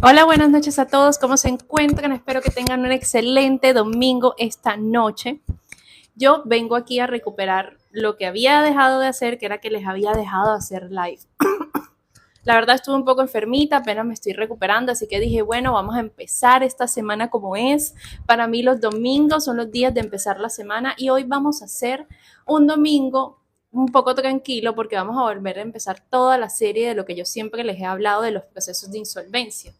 Hola, buenas noches a todos. ¿Cómo se encuentran? Espero que tengan un excelente domingo esta noche. Yo vengo aquí a recuperar lo que había dejado de hacer, que era que les había dejado de hacer live. La verdad estuve un poco enfermita, apenas me estoy recuperando, así que dije, bueno, vamos a empezar esta semana como es. Para mí los domingos son los días de empezar la semana y hoy vamos a hacer un domingo un poco tranquilo porque vamos a volver a empezar toda la serie de lo que yo siempre les he hablado de los procesos de insolvencia.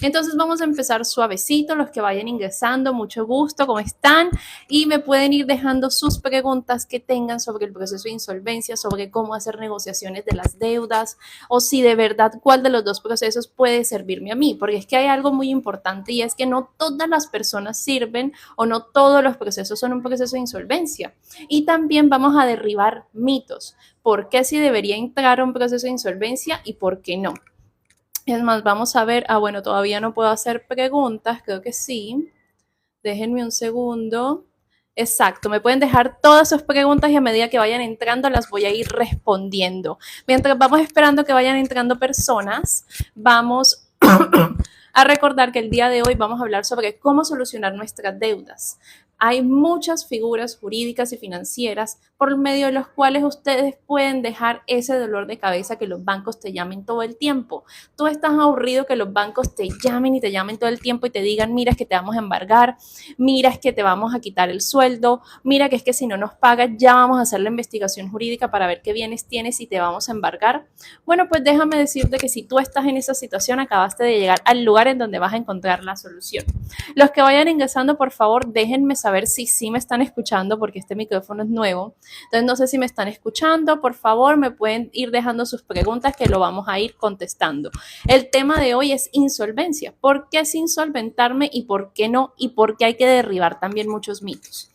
Entonces vamos a empezar suavecito, los que vayan ingresando, mucho gusto, ¿cómo están? Y me pueden ir dejando sus preguntas que tengan sobre el proceso de insolvencia, sobre cómo hacer negociaciones de las deudas o si de verdad cuál de los dos procesos puede servirme a mí, porque es que hay algo muy importante y es que no todas las personas sirven o no todos los procesos son un proceso de insolvencia. Y también vamos a derribar mitos. ¿Por qué sí debería entrar a un proceso de insolvencia y por qué no? Es más, vamos a ver. Bueno, todavía no puedo hacer preguntas, creo que sí. Déjenme un segundo. Exacto, me pueden dejar todas sus preguntas y a medida que vayan entrando las voy a ir respondiendo. Mientras vamos esperando que vayan entrando personas, vamos a recordar que el día de hoy vamos a hablar sobre cómo solucionar nuestras deudas. Hay muchas figuras jurídicas y financieras por medio de los cuales ustedes pueden dejar ese dolor de cabeza que los bancos te llamen todo el tiempo. Tú estás aburrido que los bancos te llamen y te llamen todo el tiempo y te digan, mira, es que te vamos a embargar, mira, es que te vamos a quitar el sueldo, mira, que es que si no nos pagas ya vamos a hacer la investigación jurídica para ver qué bienes tienes y te vamos a embargar. Bueno, pues déjame decirte que si tú estás en esa situación, acabaste de llegar al lugar en donde vas a encontrar la solución. Los que vayan ingresando, por favor, déjenme saber si sí me están escuchando, porque este micrófono es nuevo. Entonces, no sé si me están escuchando. Por favor, me pueden ir dejando sus preguntas que lo vamos a ir contestando. El tema de hoy es insolvencia. ¿Por qué es insolventarme y por qué no? Y por qué hay que derribar también muchos mitos.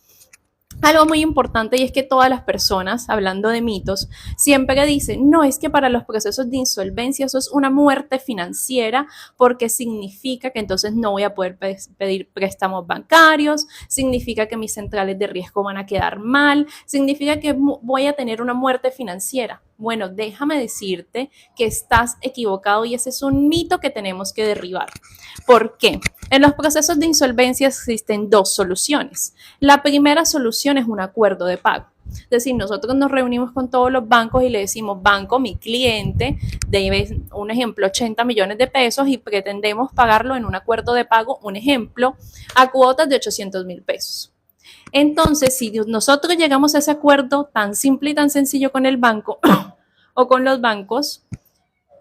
Algo muy importante y es que todas las personas, hablando de mitos, siempre dicen, no, es que para los procesos de insolvencia eso es una muerte financiera porque significa que entonces no voy a poder pedir préstamos bancarios, significa que mis centrales de riesgo van a quedar mal, significa que voy a tener una muerte financiera. Bueno, déjame decirte que estás equivocado y ese es un mito que tenemos que derribar. ¿Por qué? En los procesos de insolvencia existen dos soluciones. La primera solución es un acuerdo de pago. Es decir, nosotros nos reunimos con todos los bancos y le decimos, banco, mi cliente debe, un ejemplo, 80 millones de pesos y pretendemos pagarlo en un acuerdo de pago, un ejemplo, a cuotas de 800,000 pesos. Entonces, si nosotros llegamos a ese acuerdo tan simple y tan sencillo con el banco o con los bancos,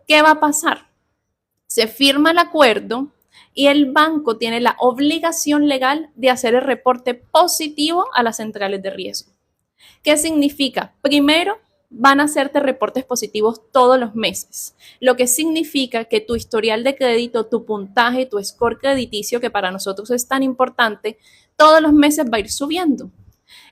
¿qué va a pasar? Se firma el acuerdo y el banco tiene la obligación legal de hacer el reporte positivo a las centrales de riesgo. ¿Qué significa? Primero, van a hacerte reportes positivos todos los meses, lo que significa que tu historial de crédito, tu puntaje, tu score crediticio, que para nosotros es tan importante, todos los meses va a ir subiendo.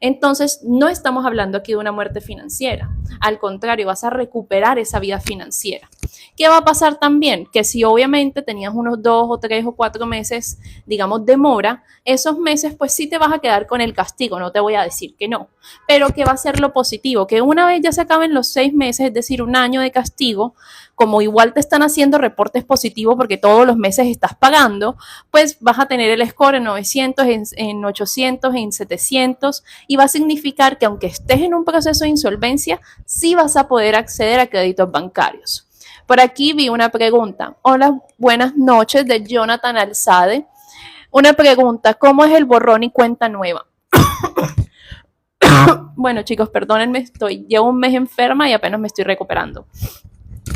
Entonces, no estamos hablando aquí de una muerte financiera. Al contrario, vas a recuperar esa vida financiera. ¿Qué va a pasar también? Que si obviamente tenías unos 2 o 3 o 4 meses, digamos, de mora, esos meses pues sí te vas a quedar con el castigo, no te voy a decir que no. Pero ¿qué va a ser lo positivo? Que una vez ya se acaben los 6 meses, es decir, un año de castigo, como igual te están haciendo reportes positivos porque todos los meses estás pagando, pues vas a tener el score en 900, en 800, en 700 y va a significar que aunque estés en un proceso de insolvencia, sí vas a poder acceder a créditos bancarios. Por aquí vi una pregunta. Hola, buenas noches, de Jonathan Alzade. Una pregunta, ¿cómo es el borrón y cuenta nueva? Bueno, chicos, perdónenme, llevo un mes enferma y apenas me estoy recuperando.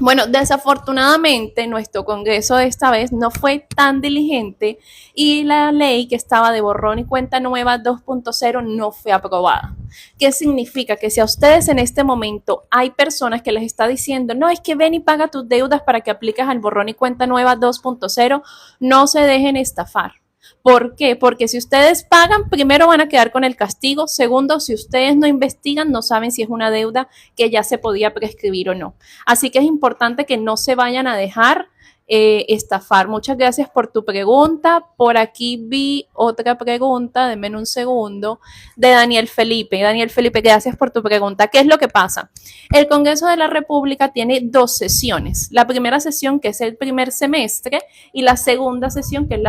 Bueno, desafortunadamente nuestro Congreso de esta vez no fue tan diligente y la ley que estaba de borrón y cuenta nueva 2.0 no fue aprobada. ¿Qué significa? Que si a ustedes en este momento hay personas que les está diciendo, no, es que ven y paga tus deudas para que apliques al borrón y cuenta nueva 2.0, no se dejen estafar. ¿Por qué? Porque si ustedes pagan, primero van a quedar con el castigo. Segundo, si ustedes no investigan, no saben si es una deuda que ya se podía prescribir o no. Así que es importante que no se vayan a dejar estafar. Muchas gracias por tu pregunta. Por aquí vi otra pregunta, denme un segundo, de Daniel Felipe. Daniel Felipe, gracias por tu pregunta. ¿Qué es lo que pasa? El Congreso de la República tiene 2 sesiones. La primera sesión, que es el primer semestre, y la segunda sesión, que es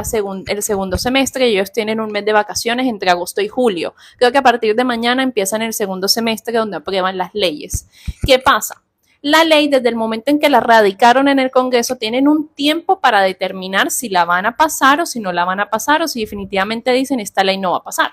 el segundo semestre. Ellos tienen un mes de vacaciones entre agosto y julio. Creo que a partir de mañana empiezan el segundo semestre donde aprueban las leyes. ¿Qué pasa? La ley, desde el momento en que la radicaron en el Congreso, tienen un tiempo para determinar si la van a pasar o si no la van a pasar, o si definitivamente dicen esta ley no va a pasar.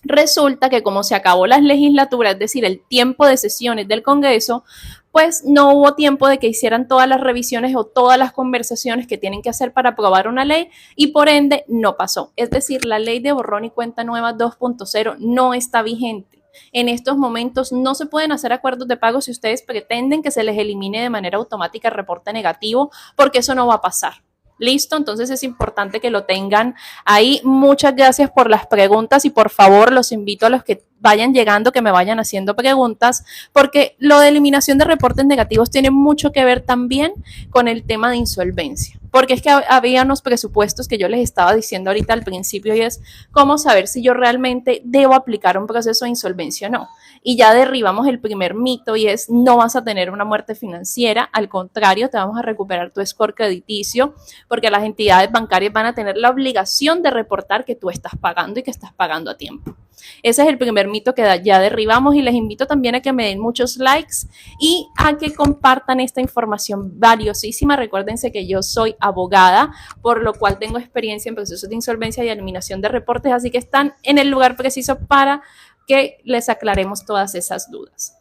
Resulta que como se acabó la legislatura, es decir, el tiempo de sesiones del Congreso, pues no hubo tiempo de que hicieran todas las revisiones o todas las conversaciones que tienen que hacer para aprobar una ley, y por ende no pasó. Es decir, la ley de borrón y cuenta nueva 2.0 no está vigente. En estos momentos no se pueden hacer acuerdos de pago si ustedes pretenden que se les elimine de manera automática el reporte negativo, porque eso no va a pasar. ¿Listo? Entonces es importante que lo tengan ahí. Muchas gracias por las preguntas y por favor los invito a los que vayan llegando que me vayan haciendo preguntas, porque lo de eliminación de reportes negativos tiene mucho que ver también con el tema de insolvencia, porque es que había unos presupuestos que yo les estaba diciendo ahorita al principio, y es cómo saber si yo realmente debo aplicar un proceso de insolvencia o no. Y ya derribamos el primer mito, y es: no vas a tener una muerte financiera, al contrario, te vamos a recuperar tu score crediticio, porque las entidades bancarias van a tener la obligación de reportar que tú estás pagando y que estás pagando a tiempo. Ese es el primer mito que ya derribamos, y les invito también a que me den muchos likes y a que compartan esta información valiosísima. Recuérdense que yo soy abogada, por lo cual tengo experiencia en procesos de insolvencia y eliminación de reportes, así que están en el lugar preciso para que les aclaremos todas esas dudas.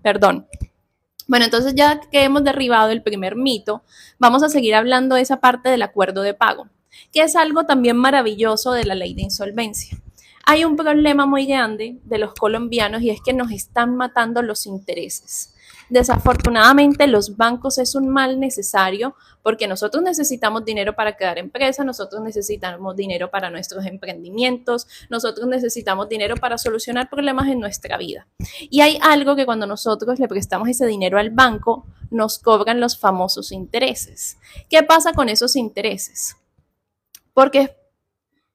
Perdón. Bueno, entonces ya que hemos derribado el primer mito, vamos a seguir hablando de esa parte del acuerdo de pago, que es algo también maravilloso de la ley de insolvencia. Hay un problema muy grande de los colombianos, y es que nos están matando los intereses. Desafortunadamente, los bancos es un mal necesario, porque nosotros necesitamos dinero para crear empresa, nosotros necesitamos dinero para nuestros emprendimientos, nosotros necesitamos dinero para solucionar problemas en nuestra vida. Y hay algo que cuando nosotros le prestamos ese dinero al banco, nos cobran los famosos intereses. ¿Qué pasa con esos intereses? Porque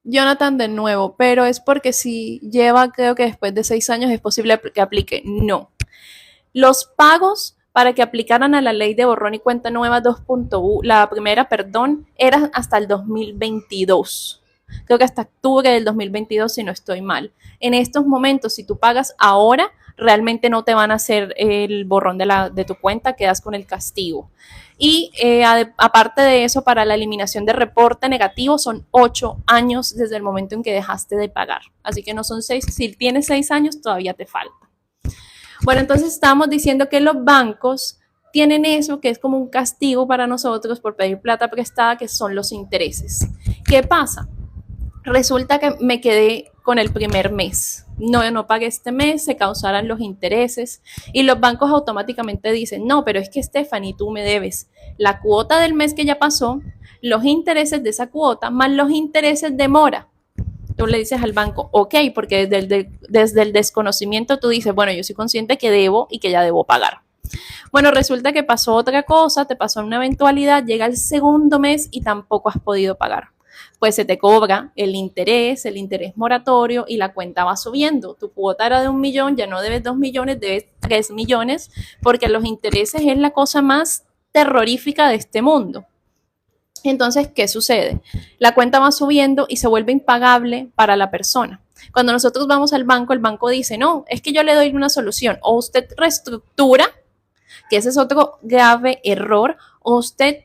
Jonathan, de nuevo, pero es porque si lleva, creo que después de 6 años es posible que aplique. No. Los pagos para que aplicaran a la ley de borrón y cuenta nueva 2.1, la primera, perdón, eran hasta el 2022. Creo que hasta octubre del 2022, si no estoy mal. En estos momentos, si tú pagas ahora, realmente no te van a hacer el borrón de tu cuenta, quedas con el castigo. Y aparte de eso, para la eliminación de reporte negativo son 8 años desde el momento en que dejaste de pagar. Así que no son 6, si tienes 6 años todavía te falta. Bueno, entonces estamos diciendo que los bancos tienen eso, que es como un castigo para nosotros por pedir plata prestada, que son los intereses. ¿Qué pasa? Resulta que me quedé con el primer mes. No pagué este mes, se causarán los intereses, y los bancos automáticamente dicen: no, pero es que Stephanie, tú me debes la cuota del mes que ya pasó, los intereses de esa cuota, más los intereses de mora. Tú le dices al banco, ok, porque desde el desconocimiento tú dices: bueno, yo soy consciente que debo y que ya debo pagar. Bueno, resulta que pasó otra cosa, te pasó una eventualidad, llega el segundo mes y tampoco has podido pagar. Pues se te cobra el interés moratorio, y la cuenta va subiendo. Tu cuota era de 1 millón, ya no debes 2 millones, debes 3 millones, porque los intereses es la cosa más terrorífica de este mundo. Entonces, ¿qué sucede? La cuenta va subiendo y se vuelve impagable para la persona. Cuando nosotros vamos al banco, el banco dice: no, es que yo le doy una solución. O usted reestructura, que ese es otro grave error, o usted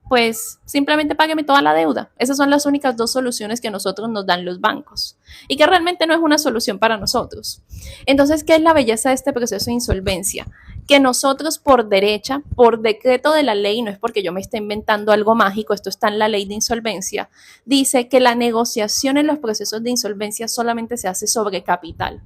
pues simplemente págueme toda la deuda. Esas son las únicas 2 soluciones que a nosotros nos dan los bancos, y que realmente no es una solución para nosotros. Entonces, ¿qué es la belleza de este proceso de insolvencia? Que nosotros por derecha, por decreto de la ley, no es porque yo me esté inventando algo mágico, esto está en la ley de insolvencia, dice que la negociación en los procesos de insolvencia solamente se hace sobre capital.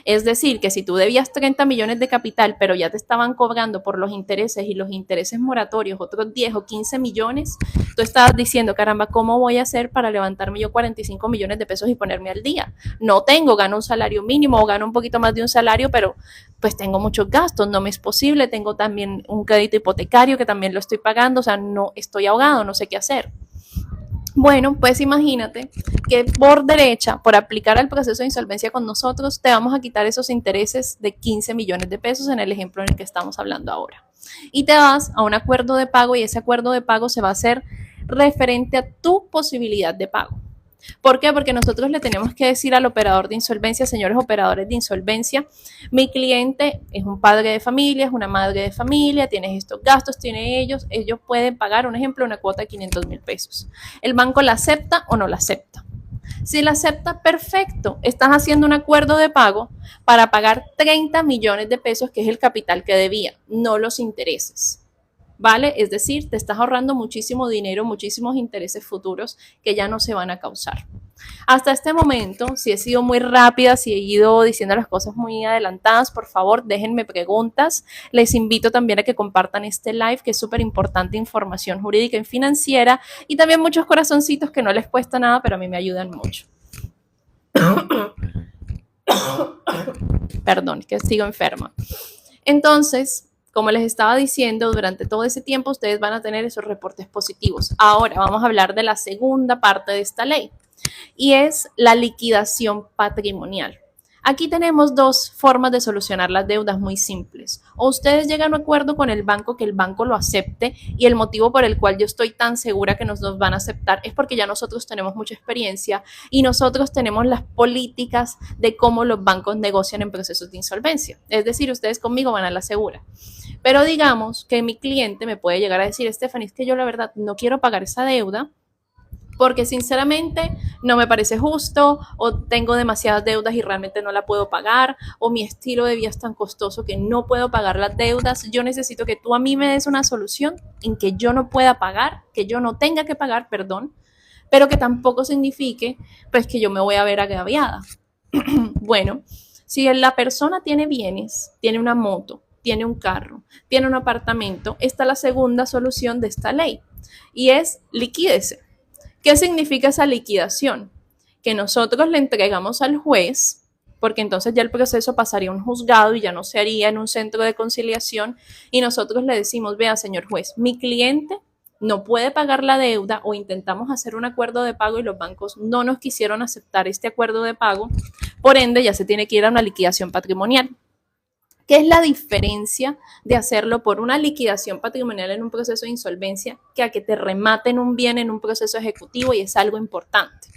Es decir, que si tú debías 30 millones de capital, pero ya te estaban cobrando por los intereses y los intereses moratorios otros 10 o 15 millones, tú estabas diciendo, caramba, ¿cómo voy a hacer para levantarme yo 45 millones de pesos y ponerme al día? No tengo, gano un salario mínimo o gano un poquito más de un salario, pero pues tengo muchos gastos, no me es posible, tengo también un crédito hipotecario que también lo estoy pagando, o sea, no estoy ahogado, no sé qué hacer. Bueno, pues imagínate que por derecha, por aplicar al proceso de insolvencia con nosotros, te vamos a quitar esos intereses de 15 millones de pesos en el ejemplo en el que estamos hablando ahora. Y te vas a un acuerdo de pago y ese acuerdo de pago se va a hacer referente a tu posibilidad de pago. ¿Por qué? Porque nosotros le tenemos que decir al operador de insolvencia, señores operadores de insolvencia, mi cliente es un padre de familia, es una madre de familia, tiene estos gastos, tiene ellos pueden pagar, un ejemplo, una cuota de 500 mil pesos. El banco la acepta o no la acepta. Si la acepta, perfecto, estás haciendo un acuerdo de pago para pagar 30 millones de pesos, que es el capital que debía, no los intereses. ¿Vale? Es decir, te estás ahorrando muchísimo dinero, muchísimos intereses futuros que ya no se van a causar. Hasta este momento, si he sido muy rápida, si he ido diciendo las cosas muy adelantadas, por favor, déjenme preguntas. Les invito también a que compartan este live, que es súper importante, información jurídica y financiera, y también muchos corazoncitos que no les cuesta nada, pero a mí me ayudan mucho. Perdón, que sigo enferma. Entonces, como les estaba diciendo, durante todo ese tiempo ustedes van a tener esos reportes positivos. Ahora vamos a hablar de la segunda parte de esta ley y es la liquidación patrimonial. Aquí tenemos dos formas de solucionar las deudas muy simples. O ustedes llegan a un acuerdo con el banco, que el banco lo acepte, y el motivo por el cual yo estoy tan segura que nos van a aceptar es porque ya nosotros tenemos mucha experiencia y nosotros tenemos las políticas de cómo los bancos negocian en procesos de insolvencia. Es decir, ustedes conmigo van a la segura. Pero digamos que mi cliente me puede llegar a decir, Stephanie, es que yo la verdad no quiero pagar esa deuda porque sinceramente no me parece justo, o tengo demasiadas deudas y realmente no la puedo pagar, o mi estilo de vida es tan costoso que no puedo pagar las deudas. Yo necesito que tú a mí me des una solución en que yo no pueda pagar, que yo no tenga que pagar, perdón, pero que tampoco signifique pues que yo me voy a ver agraviada. Bueno, si la persona tiene bienes, tiene una moto, tiene un carro, tiene un apartamento, esta es la segunda solución de esta ley y es liquídese. ¿Qué significa esa liquidación? Que nosotros le entregamos al juez, porque entonces ya el proceso pasaría a un juzgado y ya no se haría en un centro de conciliación, y nosotros le decimos, vea, señor juez, mi cliente no puede pagar la deuda, o intentamos hacer un acuerdo de pago y los bancos no nos quisieron aceptar este acuerdo de pago, por ende ya se tiene que ir a una liquidación patrimonial. ¿Qué es la diferencia de hacerlo por una liquidación patrimonial en un proceso de insolvencia que a que te rematen un bien en un proceso ejecutivo? Y es algo importante.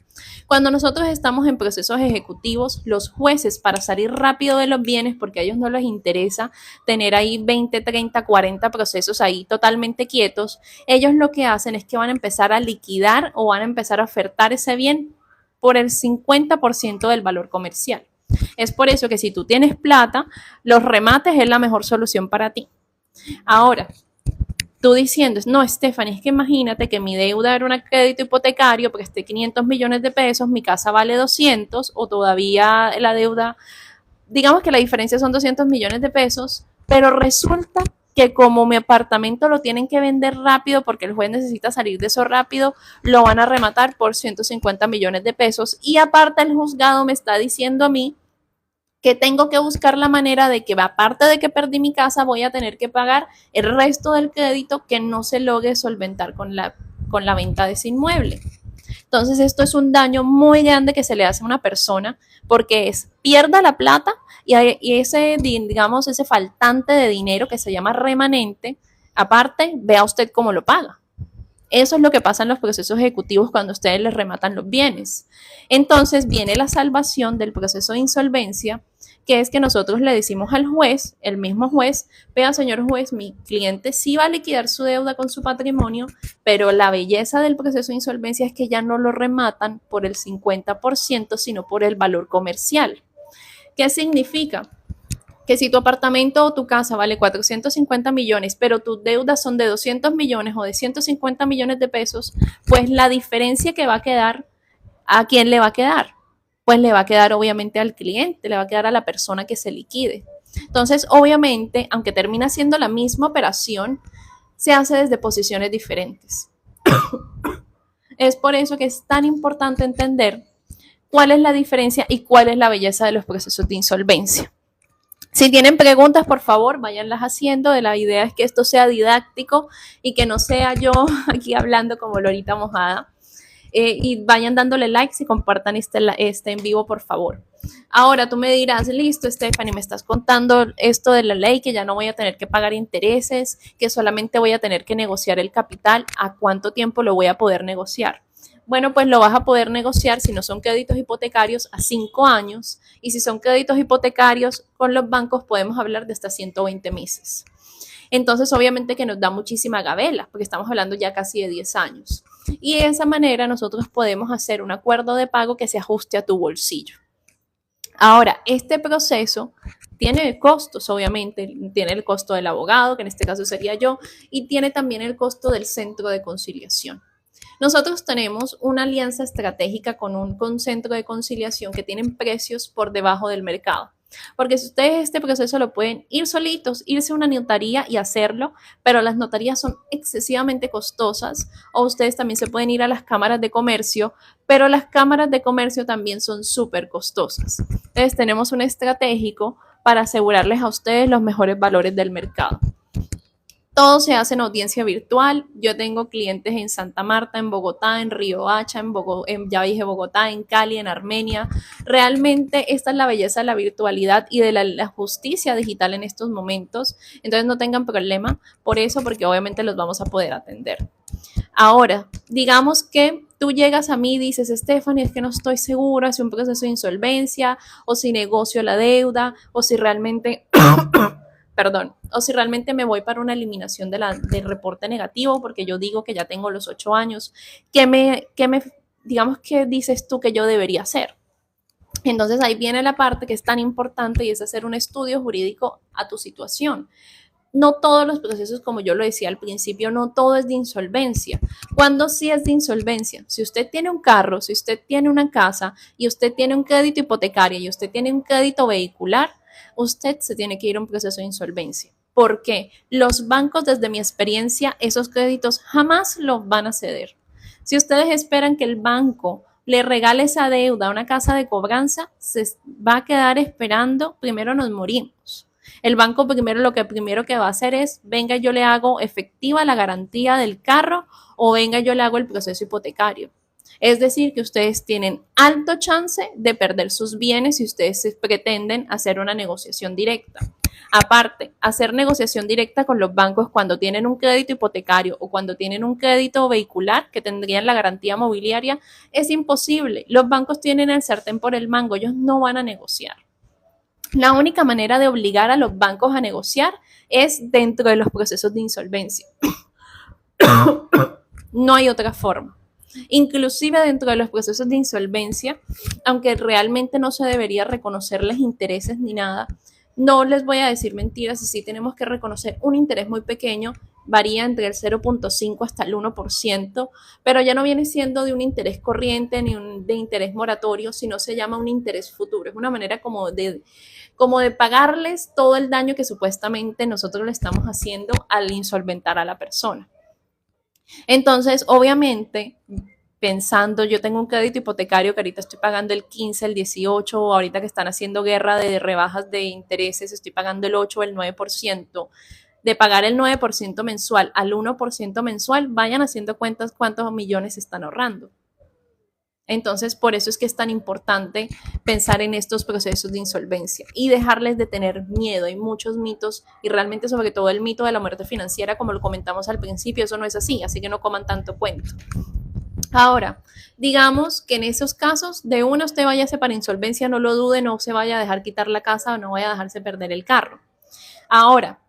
Cuando nosotros estamos en procesos ejecutivos, los jueces, para salir rápido de los bienes, porque a ellos no les interesa tener ahí 20, 30, 40 procesos ahí totalmente quietos, ellos lo que hacen es que van a empezar a liquidar o van a empezar a ofertar ese bien por el 50% del valor comercial. Es por eso que si tú tienes plata, los remates es la mejor solución para ti. Ahora, tú diciendo, no, Stephanie, es que imagínate que mi deuda era un crédito hipotecario, presté 500 millones de pesos, mi casa vale 200, o todavía la deuda, digamos que la diferencia son 200 millones de pesos, pero resulta que como mi apartamento lo tienen que vender rápido porque el juez necesita salir de eso rápido, lo van a rematar por 150 millones de pesos. Y aparte el juzgado me está diciendo a mí que tengo que buscar la manera de que, aparte de que perdí mi casa, voy a tener que pagar el resto del crédito que no se logre solventar con la venta de ese inmueble. Entonces esto es un daño muy grande que se le hace a una persona, porque pierda la plata y ese, digamos, ese faltante de dinero que se llama remanente, aparte, vea usted cómo lo paga. Eso es lo que pasa en los procesos ejecutivos cuando ustedes les rematan los bienes. Entonces viene la salvación del proceso de insolvencia, que es que nosotros le decimos al juez, el mismo juez, vea, señor juez, mi cliente sí va a liquidar su deuda con su patrimonio, pero la belleza del proceso de insolvencia es que ya no lo rematan por el 50%, sino por el valor comercial. ¿Qué significa? Que si tu apartamento o tu casa vale 450 millones, pero tus deudas son de 200 millones o de 150 millones de pesos, pues la diferencia que va a quedar, ¿a quién le va a quedar? pues le va a quedar obviamente al cliente, le va a quedar a la persona que se liquide. Entonces, obviamente, aunque termina siendo la misma operación, se hace desde posiciones diferentes. Es por eso que es tan importante entender cuál es la diferencia y cuál es la belleza de los procesos de insolvencia. Si tienen preguntas, por favor, váyanlas haciendo. La idea es que esto sea didáctico y que no sea yo aquí hablando como lorita mojada. Y vayan dándole likes y compartan este en vivo, por favor. Ahora tú me dirás, listo, Stephanie, me estás contando esto de la ley, que ya no voy a tener que pagar intereses, que solamente voy a tener que negociar el capital. ¿A cuánto tiempo lo voy a poder negociar? Bueno, pues lo vas a poder negociar si no son créditos hipotecarios a 5 años y si son créditos hipotecarios con los bancos podemos hablar de hasta 120 meses. Entonces, obviamente que nos da muchísima gabela, porque estamos hablando ya casi de 10 años. Y de esa manera nosotros podemos hacer un acuerdo de pago que se ajuste a tu bolsillo. Ahora, este proceso tiene costos, obviamente, tiene el costo del abogado, que en este caso sería yo, y tiene también el costo del centro de conciliación. Nosotros tenemos una alianza estratégica con un centro de conciliación que tienen precios por debajo del mercado. Porque si ustedes este proceso lo pueden ir solitos, irse a una notaría y hacerlo, pero las notarías son excesivamente costosas, o ustedes también se pueden ir a las cámaras de comercio, pero las cámaras de comercio también son súper costosas. Entonces tenemos un estratégico para asegurarles a ustedes los mejores valores del mercado. Todo se hace en audiencia virtual. Yo tengo clientes en Santa Marta, en Bogotá, en Riohacha, ya dije Bogotá, en Cali, en Armenia. Realmente esta es la belleza de la virtualidad y de la justicia digital en estos momentos. Entonces no tengan problema por eso, porque obviamente los vamos a poder atender. Ahora, digamos que tú llegas a mí y dices, Stephanie, es que no estoy segura si un proceso de insolvencia o si negocio la deuda o si realmente... perdón, o si realmente me voy para una eliminación del reporte negativo, porque yo digo que ya tengo los 8 años, digamos, ¿qué dices tú que yo debería hacer? Entonces ahí viene la parte que es tan importante y es hacer un estudio jurídico a tu situación. No todos los procesos, como yo lo decía al principio, no todo es de insolvencia. ¿Cuándo sí es de insolvencia? Si usted tiene un carro, si usted tiene una casa y usted tiene un crédito hipotecario y usted tiene un crédito vehicular, usted se tiene que ir a un proceso de insolvencia. ¿Por qué? Los bancos, desde mi experiencia, esos créditos jamás los van a ceder. Si ustedes esperan que el banco le regale esa deuda a una casa de cobranza, se va a quedar esperando, primero nos morimos. El banco lo primero que va a hacer es, venga, yo le hago efectiva la garantía del carro o venga, yo le hago el proceso hipotecario. Es decir, que ustedes tienen alto chance de perder sus bienes si ustedes pretenden hacer una negociación directa. Aparte, hacer negociación directa con los bancos cuando tienen un crédito hipotecario o cuando tienen un crédito vehicular que tendrían la garantía mobiliaria es imposible. Los bancos tienen el sartén por el mango, ellos no van a negociar. La única manera de obligar a los bancos a negociar es dentro de los procesos de insolvencia. No hay otra forma. Inclusive dentro de los procesos de insolvencia, aunque realmente no se debería reconocerles intereses ni nada, no les voy a decir mentiras, y sí tenemos que reconocer un interés muy pequeño, varía entre el 0.5 hasta el 1%, pero ya no viene siendo de un interés corriente ni de interés moratorio, sino se llama un interés futuro. Es una manera como de pagarles todo el daño que supuestamente nosotros le estamos haciendo al insolventar a la persona. Entonces, obviamente, pensando, yo tengo un crédito hipotecario que ahorita estoy pagando el 15, el 18, o ahorita que están haciendo guerra de rebajas de intereses, estoy pagando el 8 o el 9%. De pagar el 9% mensual al 1% mensual, vayan haciendo cuentas cuántos millones están ahorrando. Entonces, por eso es que es tan importante pensar en estos procesos de insolvencia y dejarles de tener miedo. Hay muchos mitos y realmente sobre todo el mito de la muerte financiera, como lo comentamos al principio, eso no es así que no coman tanto cuento. Ahora, digamos que en esos casos de uno usted váyase para insolvencia, no lo dude, no se vaya a dejar quitar la casa o no vaya a dejarse perder el carro. Ahora,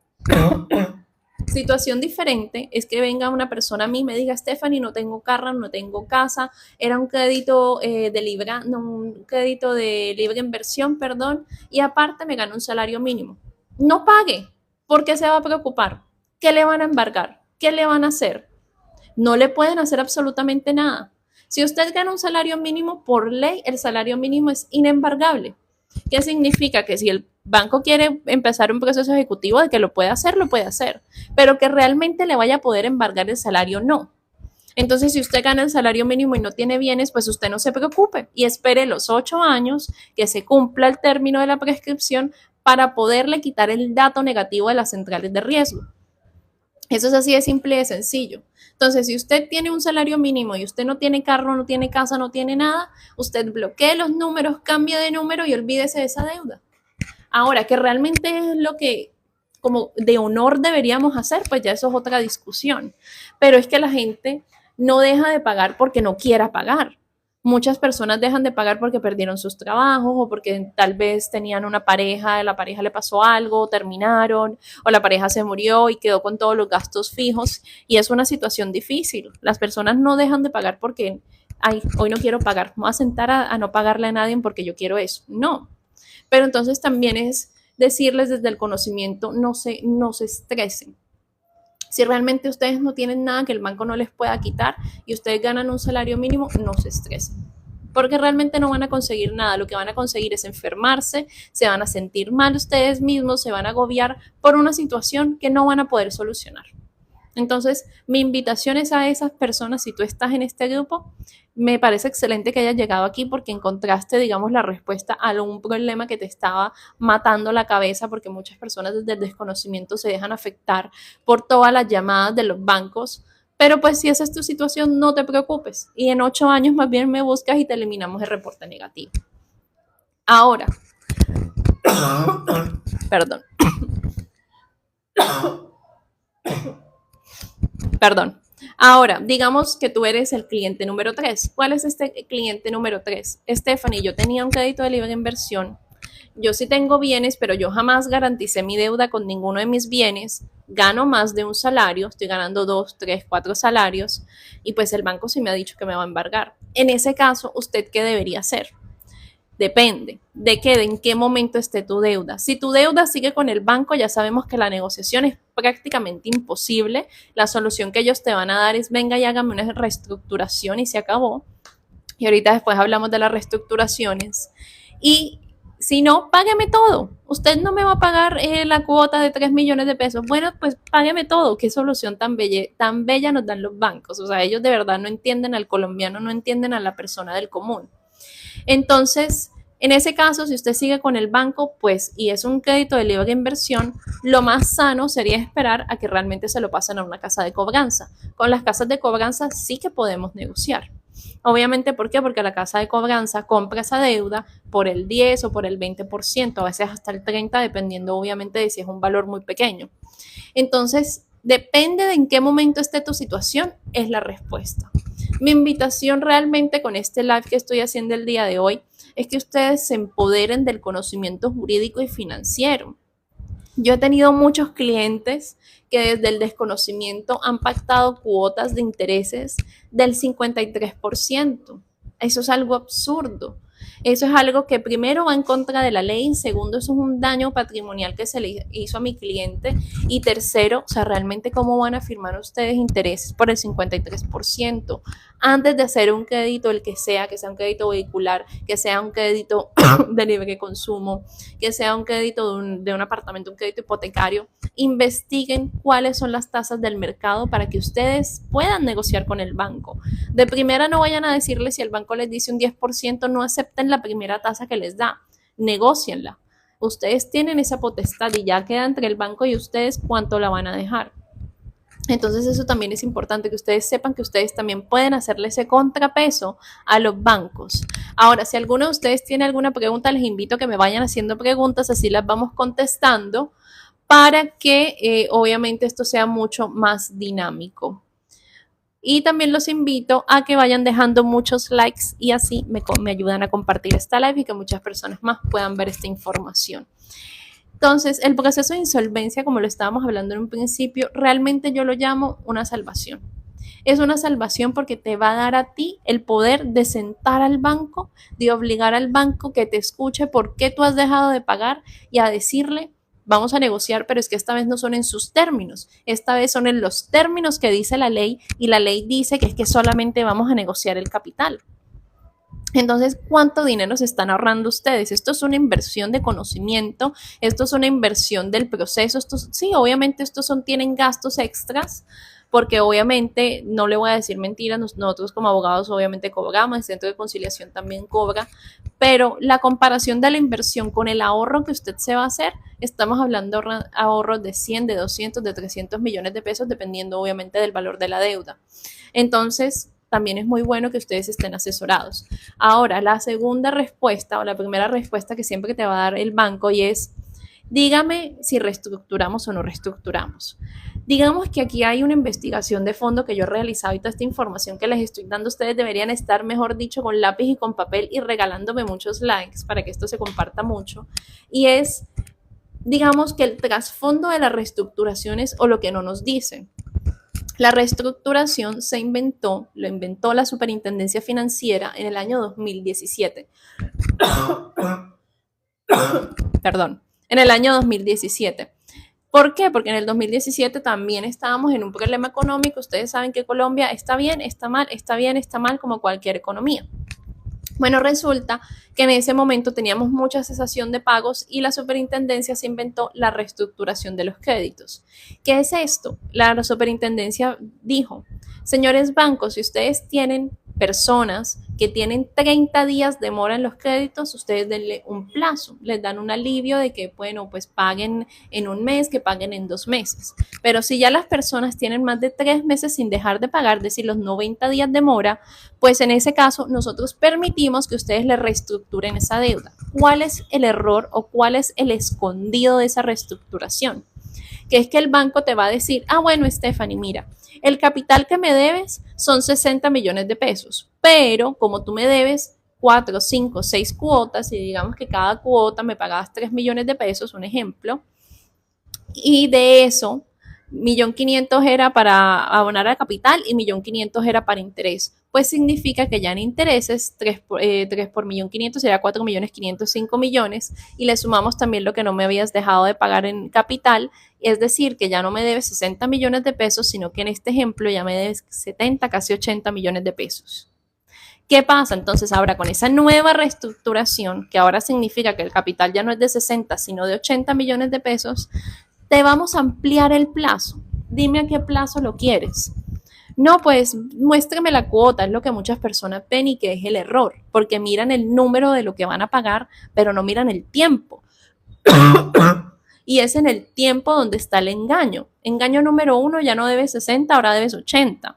situación diferente es que venga una persona a mí y me diga, Stephanie, no tengo carro, no tengo casa, era un crédito un crédito de libre inversión, y aparte me gano un salario mínimo. No pague. ¿Por qué se va a preocupar? ¿Qué le van a embargar? ¿Qué le van a hacer? No le pueden hacer absolutamente nada. Si usted gana un salario mínimo, por ley, el salario mínimo es inembargable. ¿Qué significa? Que si el banco quiere empezar un proceso ejecutivo de que lo puede hacer, pero que realmente le vaya a poder embargar el salario, no. Entonces, si usted gana el salario mínimo y no tiene bienes, pues usted no se preocupe y espere los 8 años que se cumpla el término de la prescripción para poderle quitar el dato negativo de las centrales de riesgo. Eso es así de simple y de sencillo. Entonces, si usted tiene un salario mínimo y usted no tiene carro, no tiene casa, no tiene nada, usted bloquee los números, cambie de número y olvídese de esa deuda. Ahora, que realmente es lo que como de honor deberíamos hacer, pues ya eso es otra discusión. Pero es que la gente no deja de pagar porque no quiera pagar. Muchas personas dejan de pagar porque perdieron sus trabajos o porque tal vez tenían una pareja, la pareja le pasó algo, terminaron, o la pareja se murió y quedó con todos los gastos fijos y es una situación difícil. Las personas no dejan de pagar porque, ay, hoy no quiero pagar, me voy a sentar a no pagarle a nadie porque yo quiero eso. No, pero entonces también es decirles desde el conocimiento, no se estresen. Si realmente ustedes no tienen nada que el banco no les pueda quitar y ustedes ganan un salario mínimo, no se estresen. Porque realmente no van a conseguir nada. Lo que van a conseguir es enfermarse, se van a sentir mal ustedes mismos, se van a agobiar por una situación que no van a poder solucionar. Entonces, mi invitación es a esas personas, si tú estás en este grupo, me parece excelente que hayas llegado aquí porque encontraste, digamos, la respuesta a un problema que te estaba matando la cabeza, porque muchas personas desde el desconocimiento se dejan afectar por todas las llamadas de los bancos. Pero pues si esa es tu situación, no te preocupes. Y en 8 años más bien me buscas y te eliminamos el reporte negativo. Ahora, perdón. Perdón. Ahora, digamos que tú eres el cliente número 3. ¿Cuál es este cliente número 3? Stephanie, yo tenía un crédito de libre inversión. Yo sí tengo bienes, pero yo jamás garanticé mi deuda con ninguno de mis bienes. Gano más de un salario, estoy ganando 2, 3, 4 salarios y pues el banco sí me ha dicho que me va a embargar. En ese caso, ¿usted qué debería hacer? Depende de qué, de en qué momento esté tu deuda. Si tu deuda sigue con el banco, ya sabemos que la negociación es prácticamente imposible. La solución que ellos te van a dar es venga y hágame una reestructuración y se acabó. Y ahorita después hablamos de las reestructuraciones. Y si no, págueme todo. Usted no me va a pagar la cuota de 3 millones de pesos. Bueno, pues págueme todo. Qué solución tan bella nos dan los bancos. O sea, ellos de verdad no entienden al colombiano, no entienden a la persona del común. Entonces, en ese caso, si usted sigue con el banco, pues, y es un crédito de libre inversión, lo más sano sería esperar a que realmente se lo pasen a una casa de cobranza. Con las casas de cobranza sí que podemos negociar. Obviamente, ¿por qué? Porque la casa de cobranza compra esa deuda por el 10 o por el 20%, a veces hasta el 30%, dependiendo obviamente de si es un valor muy pequeño. Entonces, depende de en qué momento esté tu situación, es la respuesta. Mi invitación realmente con este live que estoy haciendo el día de hoy es que ustedes se empoderen del conocimiento jurídico y financiero. Yo he tenido muchos clientes que desde el desconocimiento han pactado cuotas de intereses del 53%. Eso es algo absurdo. Eso es algo que primero va en contra de la ley, segundo, eso es un daño patrimonial que se le hizo a mi cliente y tercero, o sea, realmente cómo van a firmar ustedes intereses por el 53% antes de hacer un crédito, el que sea un crédito vehicular, que sea un crédito de libre consumo, que sea un crédito de un apartamento, un crédito hipotecario. Investiguen cuáles son las tasas del mercado para que ustedes puedan negociar con el banco. De primera no vayan a decirle si el banco les dice un 10%, no acepten la primera tasa que les da, negócienla. Ustedes tienen esa potestad y ya queda entre el banco y ustedes cuánto la van a dejar. Entonces eso también es importante que ustedes sepan que ustedes también pueden hacerle ese contrapeso a los bancos. Ahora, si alguno de ustedes tiene alguna pregunta, les invito a que me vayan haciendo preguntas, así las vamos contestando para que obviamente esto sea mucho más dinámico. Y también los invito a que vayan dejando muchos likes y así me ayudan a compartir esta live y que muchas personas más puedan ver esta información. Entonces, el proceso de insolvencia, como lo estábamos hablando en un principio, realmente yo lo llamo una salvación. Es una salvación porque te va a dar a ti el poder de sentar al banco, de obligar al banco que te escuche por qué tú has dejado de pagar y a decirle, vamos a negociar, pero es que esta vez no son en sus términos, esta vez son en los términos que dice la ley y la ley dice que es que solamente vamos a negociar el capital. Entonces, ¿cuánto dinero se están ahorrando ustedes? Esto es una inversión de conocimiento, esto es una inversión del proceso, sí, obviamente tienen gastos extras, porque obviamente, no le voy a decir mentiras, nosotros como abogados obviamente cobramos, el centro de conciliación también cobra, pero la comparación de la inversión con el ahorro que usted se va a hacer, estamos hablando de ahorros de 100, de 200, de 300 millones de pesos, dependiendo obviamente del valor de la deuda. Entonces, también es muy bueno que ustedes estén asesorados. Ahora, la segunda respuesta o la primera respuesta que siempre te va a dar el banco y es, dígame si reestructuramos o no reestructuramos. Digamos que aquí hay una investigación de fondo que yo he realizado y toda esta información que les estoy dando, ustedes deberían estar, mejor dicho, con lápiz y con papel y regalándome muchos likes para que esto se comparta mucho. Y es, digamos que el trasfondo de las reestructuraciones o lo que no nos dicen. La reestructuración lo inventó la Superintendencia Financiera en el año 2017. Perdón, en el año 2017. ¿Por qué? Porque en el 2017 también estábamos en un problema económico. Ustedes saben que Colombia está bien, está mal, está bien, está mal, como cualquier economía. Bueno, resulta que en ese momento teníamos mucha cesación de pagos y la superintendencia se inventó la reestructuración de los créditos. ¿Qué es esto? La superintendencia dijo, señores bancos, si ustedes tienen personas que tienen 30 días de mora en los créditos, ustedes denle un plazo, les dan un alivio de que, bueno, pues paguen en un mes, que paguen en 2 meses. Pero si ya las personas tienen más de 3 meses sin dejar de pagar, es decir, los 90 días de mora, pues en ese caso nosotros permitimos que ustedes le reestructuren esa deuda. ¿Cuál es el error o cuál es el escondido de esa reestructuración? Que es que el banco te va a decir, bueno, Stephanie, mira, el capital que me debes son 60 millones de pesos, pero como tú me debes 4, 5, 6 cuotas y digamos que cada cuota me pagabas 3 millones de pesos, un ejemplo, y de eso 1.500.000 era para abonar al capital y 1.500.000 era para interés. Pues significa que ya en intereses 3 por 1.500.000 sería 4.500.000, 5 millones y le sumamos también lo que no me habías dejado de pagar en capital, es decir, que ya no me debes 60 millones de pesos, sino que en este ejemplo ya me debes 70, casi 80 millones de pesos. ¿Qué pasa? Entonces ahora con esa nueva reestructuración, que ahora significa que el capital ya no es de 60, sino de 80 millones de pesos, te vamos a ampliar el plazo. Dime a qué plazo lo quieres. No, pues muéstrame la cuota, es lo que muchas personas ven y que es el error, porque miran el número de lo que van a pagar, pero no miran el tiempo. Y es en el tiempo donde está el engaño. Engaño número 1, ya no debes 60, ahora debes 80.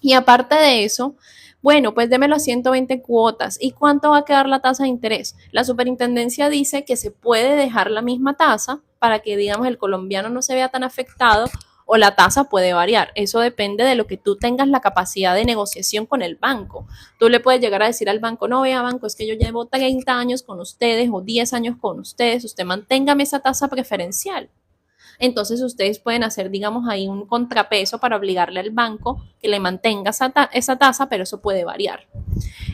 Y aparte de eso, bueno, pues démelo a 120 cuotas. ¿Y cuánto va a quedar la tasa de interés? La superintendencia dice que se puede dejar la misma tasa para que, digamos, el colombiano no se vea tan afectado, o la tasa puede variar. Eso depende de lo que tú tengas la capacidad de negociación con el banco. Tú le puedes llegar a decir al banco, no, vea banco, es que yo llevo 30 años con ustedes o 10 años con ustedes, usted manténgame esa tasa preferencial. Entonces ustedes pueden hacer, digamos, ahí un contrapeso para obligarle al banco que le mantenga esa tasa, pero eso puede variar.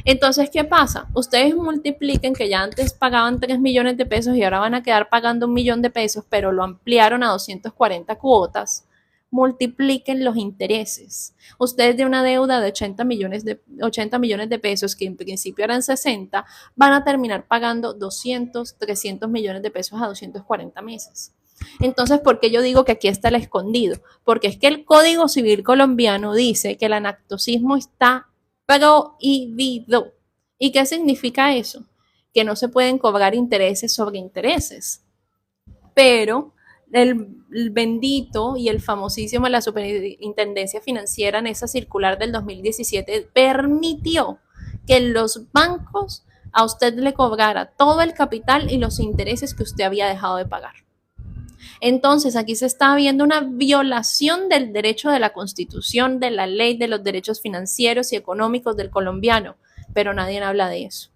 Entonces, ¿qué pasa? Ustedes multipliquen que ya antes pagaban 3 millones de pesos y ahora van a quedar pagando 1 millón de pesos, pero lo ampliaron a 240 cuotas. Multipliquen los intereses. Ustedes de una deuda de 80 millones de pesos, que en principio eran 60, van a terminar pagando 200, 300 millones de pesos a 240 meses. Entonces, ¿por qué yo digo que aquí está el escondido? Porque es que el Código Civil colombiano dice que el anactocismo está prohibido. ¿Y qué significa eso? Que no se pueden cobrar intereses sobre intereses. Pero el bendito y el famosísimo de la Superintendencia Financiera en esa circular del 2017 permitió que los bancos a usted le cobrara todo el capital y los intereses que usted había dejado de pagar. Entonces, aquí se está viendo una violación del derecho de la Constitución, de la ley, de los derechos financieros y económicos del colombiano, pero nadie habla de eso.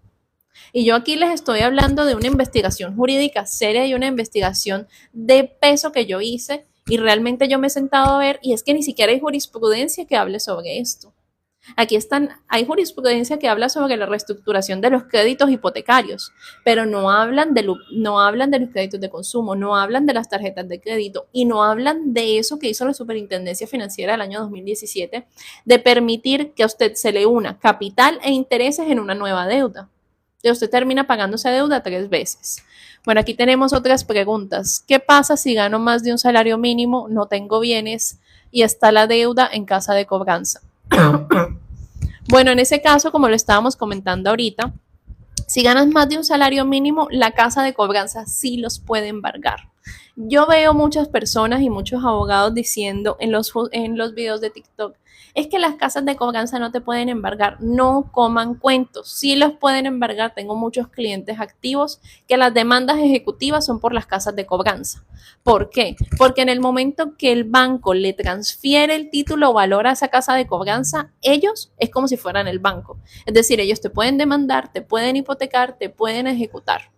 Y yo aquí les estoy hablando de una investigación jurídica seria y una investigación de peso que yo hice y realmente yo me he sentado a ver y es que ni siquiera hay jurisprudencia que hable sobre esto. Hay jurisprudencia que habla sobre la reestructuración de los créditos hipotecarios, pero no hablan de los créditos de consumo, no hablan de las tarjetas de crédito y no hablan de eso que hizo la Superintendencia Financiera del año 2017, de permitir que a usted se le una capital e intereses en una nueva deuda. Y usted termina pagando esa deuda 3 veces. Bueno, aquí tenemos otras preguntas. ¿Qué pasa si gano más de un salario mínimo, no tengo bienes y está la deuda en casa de cobranza? Bueno, en ese caso, como lo estábamos comentando ahorita, si ganas más de un salario mínimo, la casa de cobranza sí los puede embargar. Yo veo muchas personas y muchos abogados diciendo en los videos de TikTok, es que las casas de cobranza no te pueden embargar, no coman cuentos, sí los pueden embargar. Tengo muchos clientes activos que las demandas ejecutivas son por las casas de cobranza. ¿Por qué? Porque en el momento que el banco le transfiere el título o valor a esa casa de cobranza, ellos es como si fueran el banco. Es decir, ellos te pueden demandar, te pueden hipotecar, te pueden ejecutar.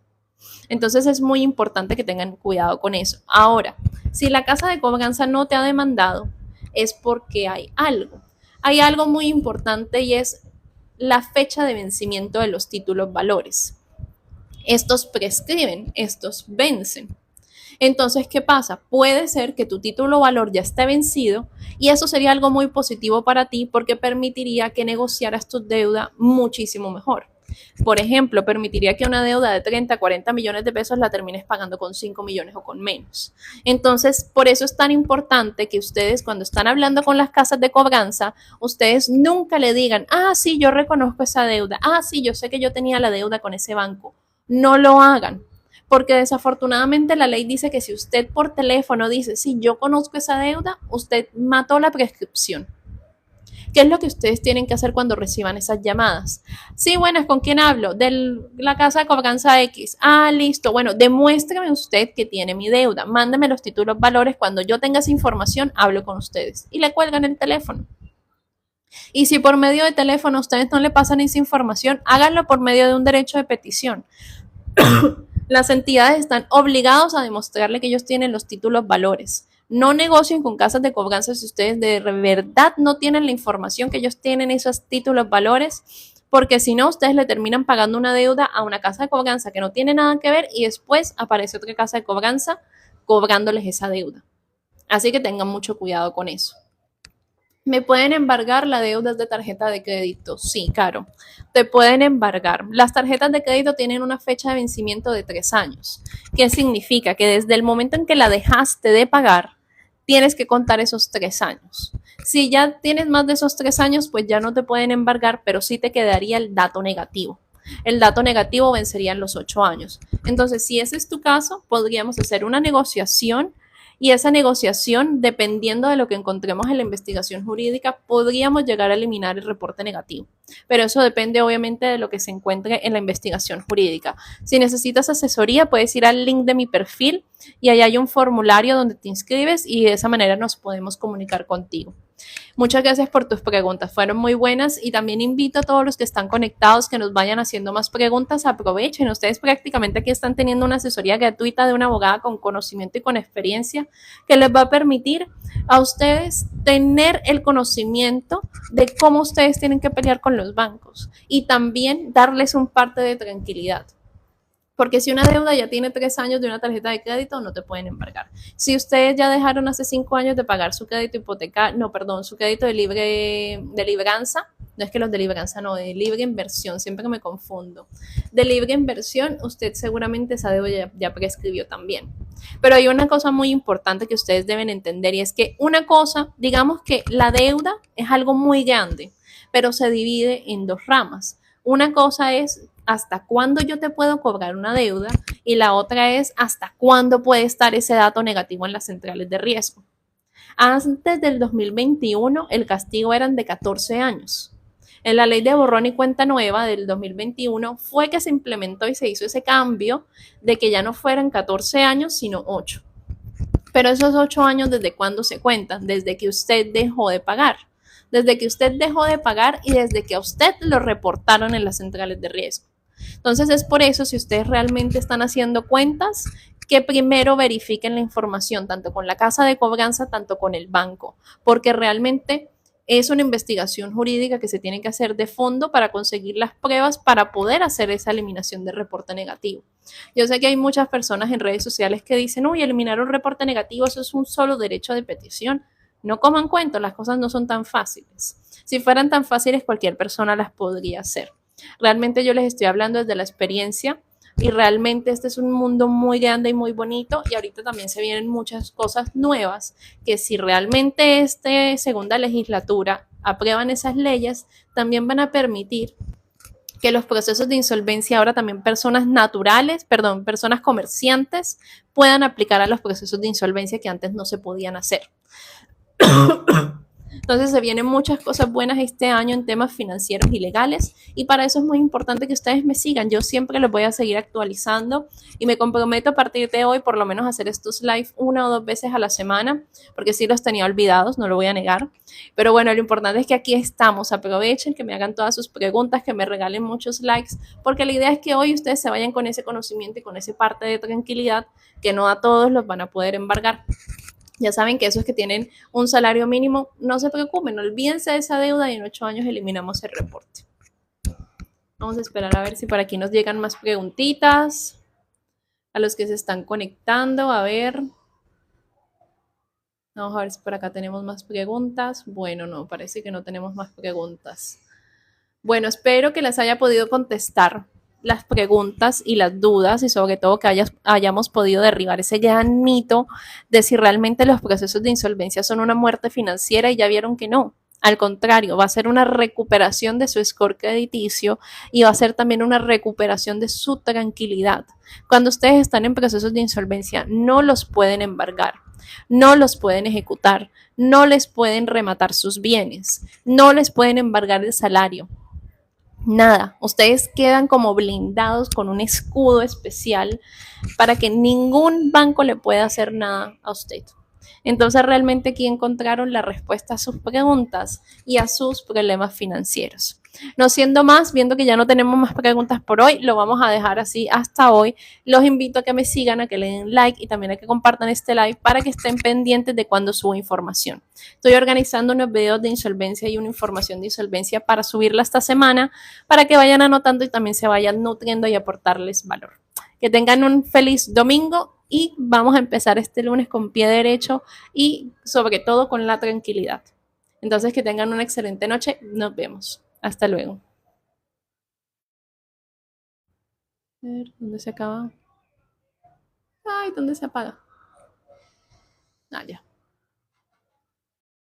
Entonces es muy importante que tengan cuidado con eso. Ahora, si la casa de cobranza no te ha demandado, es porque hay algo. Hay algo muy importante y es la fecha de vencimiento de los títulos valores. Estos prescriben, estos vencen. Entonces, ¿qué pasa? Puede ser que tu título valor ya esté vencido y eso sería algo muy positivo para ti porque permitiría que negociaras tu deuda muchísimo mejor. Por ejemplo, permitiría que una deuda de 30, 40 millones de pesos la termines pagando con 5 millones o con menos. Entonces, por eso es tan importante que ustedes, cuando están hablando con las casas de cobranza, ustedes nunca le digan, ah, sí, yo reconozco esa deuda, ah, sí, yo sé que yo tenía la deuda con ese banco. No lo hagan, porque desafortunadamente la ley dice que si usted por teléfono dice, sí, yo conozco esa deuda, usted mató la prescripción. ¿Qué es lo que ustedes tienen que hacer cuando reciban esas llamadas? Sí, bueno, ¿con quién hablo? De la casa de cobranza X. Ah, listo. Bueno, demuéstreme usted que tiene mi deuda. Mándeme los títulos valores. Cuando yo tenga esa información, hablo con ustedes. Y le cuelgan el teléfono. Y si por medio de teléfono ustedes no le pasan esa información, háganlo por medio de un derecho de petición. Las entidades están obligados a demostrarle que ellos tienen los títulos valores. No negocien con casas de cobranza si ustedes de verdad no tienen la información que ellos tienen esos títulos valores, porque si no, ustedes le terminan pagando una deuda a una casa de cobranza que no tiene nada que ver y después aparece otra casa de cobranza cobrándoles esa deuda. Así que tengan mucho cuidado con eso. ¿Me pueden embargar las deudas de tarjeta de crédito? Sí, Caro, te pueden embargar. Las tarjetas de crédito tienen una fecha de vencimiento de 3 años. ¿Qué significa? Que desde el momento en que la dejaste de pagar, tienes que contar esos 3 años. Si ya tienes más de esos 3 años, pues ya no te pueden embargar, pero sí te quedaría el dato negativo. El dato negativo vencería en los 8 años. Entonces, si ese es tu caso, podríamos hacer una negociación y esa negociación, dependiendo de lo que encontremos en la investigación jurídica, podríamos llegar a eliminar el reporte negativo. Pero eso depende obviamente de lo que se encuentre en la investigación jurídica. Si necesitas asesoría, puedes ir al link de mi perfil y ahí hay un formulario donde te inscribes y de esa manera nos podemos comunicar contigo. Muchas gracias por tus preguntas, fueron muy buenas y también invito a todos los que están conectados que nos vayan haciendo más preguntas, aprovechen, ustedes prácticamente aquí están teniendo una asesoría gratuita de una abogada con conocimiento y con experiencia que les va a permitir a ustedes tener el conocimiento de cómo ustedes tienen que pelear con los bancos y también darles un parte de tranquilidad. Porque si una deuda ya tiene 3 años de una tarjeta de crédito, no te pueden embargar. Si ustedes ya dejaron hace 5 años de pagar su crédito hipotecario, no, perdón, su crédito de libranza, no es que los de libranza, no, de libre inversión, siempre que me confundo. De libre inversión, usted seguramente esa deuda ya prescribió también. Pero hay una cosa muy importante que ustedes deben entender y es que una cosa, digamos que la deuda es algo muy grande, pero se divide en 2 ramas. Una cosa es hasta cuándo yo te puedo cobrar una deuda y la otra es hasta cuándo puede estar ese dato negativo en las centrales de riesgo. Antes del 2021 el castigo eran de 14 años. En la ley de borrón y cuenta nueva del 2021 fue que se implementó y se hizo ese cambio de que ya no fueran 14 años sino 8. Pero esos 8 años, ¿desde cuándo se cuentan? Desde que usted dejó de pagar. Desde que usted dejó de pagar y desde que a usted lo reportaron en las centrales de riesgo. Entonces es por eso, si ustedes realmente están haciendo cuentas, que primero verifiquen la información, tanto con la casa de cobranza, tanto con el banco, porque realmente es una investigación jurídica que se tiene que hacer de fondo para conseguir las pruebas para poder hacer esa eliminación de reporte negativo. Yo sé que hay muchas personas en redes sociales que dicen, uy, eliminar un reporte negativo, eso es un solo derecho de petición. No coman cuento, las cosas no son tan fáciles. Si fueran tan fáciles, cualquier persona las podría hacer. Realmente yo les estoy hablando desde la experiencia y realmente este es un mundo muy grande y muy bonito y ahorita también se vienen muchas cosas nuevas que si realmente esta segunda legislatura aprueban esas leyes, también van a permitir que los procesos de insolvencia ahora también personas naturales, perdón, personas comerciantes puedan aplicar a los procesos de insolvencia que antes no se podían hacer. Entonces se vienen muchas cosas buenas este año en temas financieros y legales y para eso es muy importante que ustedes me sigan. Yo siempre los voy a seguir actualizando y me comprometo a partir de hoy por lo menos a hacer estos live 1 o 2 veces a la semana porque sí los tenía olvidados, no lo voy a negar. Pero bueno, lo importante es que aquí estamos. Aprovechen, que me hagan todas sus preguntas, que me regalen muchos likes porque la idea es que hoy ustedes se vayan con ese conocimiento y con esa parte de tranquilidad que no a todos los van a poder embargar. Ya saben que esos que tienen un salario mínimo, no se preocupen, olvídense de esa deuda y en 8 años eliminamos el reporte. Vamos a esperar a ver si por aquí nos llegan más preguntitas. A los que se están conectando, a ver. Vamos a ver si por acá tenemos más preguntas. Bueno, no, parece que no tenemos más preguntas. Bueno, espero que les haya podido contestar las preguntas y las dudas y sobre todo que hayamos podido derribar ese gran mito de si realmente los procesos de insolvencia son una muerte financiera y ya vieron que no. Al contrario, va a ser una recuperación de su score crediticio y va a ser también una recuperación de su tranquilidad. Cuando ustedes están en procesos de insolvencia, no los pueden embargar, no los pueden ejecutar, no les pueden rematar sus bienes, no les pueden embargar el salario. Nada, ustedes quedan como blindados con un escudo especial para que ningún banco le pueda hacer nada a usted. Entonces realmente aquí encontraron la respuesta a sus preguntas y a sus problemas financieros. No siendo más, viendo que ya no tenemos más preguntas por hoy, lo vamos a dejar así hasta hoy. Los invito a que me sigan, a que le den like y también a que compartan este live para que estén pendientes de cuando subo información. Estoy organizando unos videos de insolvencia y una información de insolvencia para subirla esta semana para que vayan anotando y también se vayan nutriendo y aportarles valor. Que tengan un feliz domingo y vamos a empezar este lunes con pie derecho y sobre todo con la tranquilidad. Entonces que tengan una excelente noche. Nos vemos. Hasta luego. A ver, ¿dónde se acaba? Ay, ¿dónde se apaga? Ah, ya.